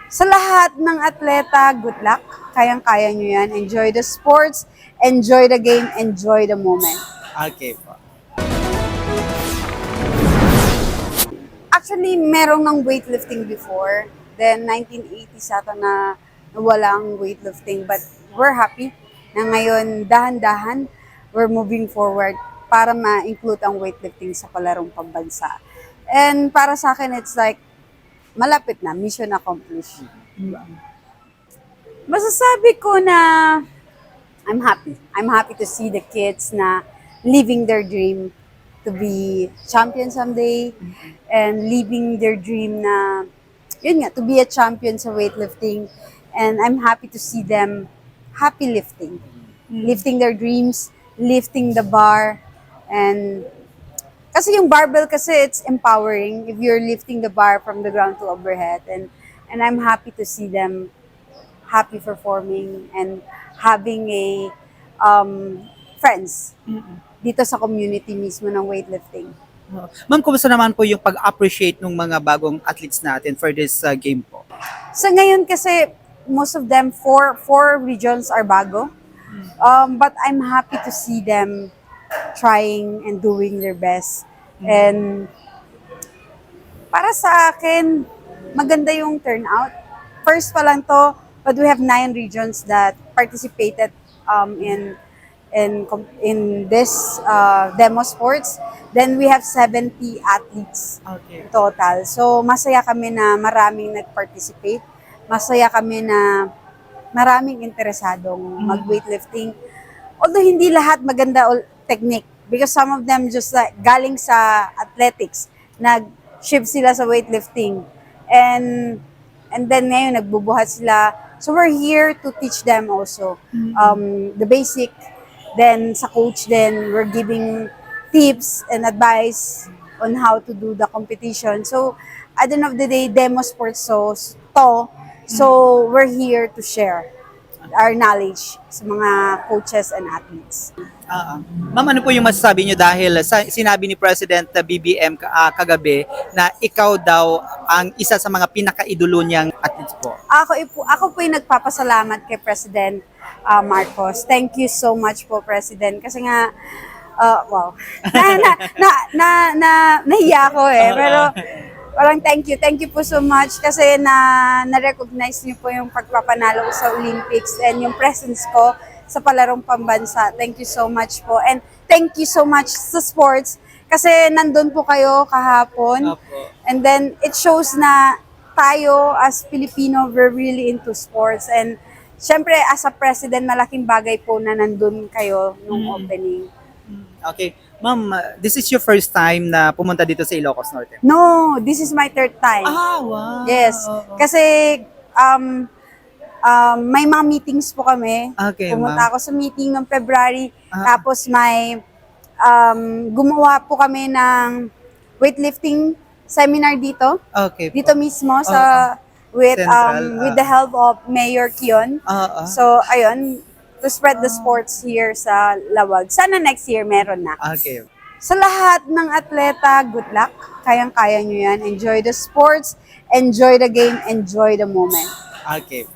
Sa lahat ng atleta, good luck. Kayang-kaya nyo yan. Enjoy the sports, enjoy the game, enjoy the moment. Okay po. Actually, merong ng weightlifting before. Then, 1980s ata na nawala ang weightlifting. But we're happy na ngayon, dahan-dahan, we're moving forward para ma-include ang weightlifting sa Palarong Pambansa. And para sa akin, it's like, malapit na, mission accomplished. Masasabi ko na I'm happy. I'm happy to see the kids na living their dream to be champion someday and living their dream na, yun nga, to be a champion sa weightlifting. And I'm happy to see them happy lifting. Lifting their dreams, lifting the bar, and kasi yung barbell kasi it's empowering if you're lifting the bar from the ground to overhead, and I'm happy to see them happy performing and having a friends dito sa community mismo ng weightlifting. Ma'am, kumusta naman po yung pag-appreciate ng mga bagong athletes natin for this game po? So ngayon kasi most of them four regions are bago. But I'm happy to see them trying and doing their best. And para sa akin, maganda yung turnout. First pa lang to, but we have 9 regions that participated in this demo sports. Then we have 70 athletes total. So masaya kami na maraming nag-participate. Masaya kami na maraming interesadong mag-weightlifting. Although hindi lahat maganda technique, because some of them just galing sa athletics, nag-shift sila sa weightlifting. And then ngayon nagbubuhat sila. So we're here to teach them also the basic. Then sa coach then we're giving tips and advice on how to do the competition. So at the end of the day, demo sports so we're here to share our knowledge sa mga coaches and athletes. Ma'am, ano po yung masasabi nyo dahil sinabi ni President BBM kagabi na ikaw daw ang isa sa mga pinaka-idolo niyang athletes po? Ako po yung nagpapasalamat kay President Marcos. Thank you so much po, President. Kasi nga, wow, nahiya ako eh. Pero parang thank you po so much kasi na-recognize niyo po yung pagpapanalo ko sa Olympics and yung presence ko sa Palarong Pambansa. Thank you so much po. And thank you so much sa sports kasi nandun po kayo kahapon. And then it shows na tayo as Pilipino, we're really into sports. And syempre as a president, malaking bagay po na nandun kayo nung opening. Okay. Ma'am, this is your first time na pumunta dito sa Ilocos Norte? No, this is my 3rd time. Wow! Yes. Kasi may mga meetings po kami. Okay, Pumunta ako sa meeting ng February. Tapos may gumawa po kami ng weightlifting seminar dito. Okay. Dito mismo sa with Central, with the help of Mayor Kion. So ayun, to spread the sports here sa Lawag. Sana next year meron na. Okay. Sa lahat ng atleta, good luck. Kayang-kaya nyo yan. Enjoy the sports, enjoy the game, enjoy the moment. Okay.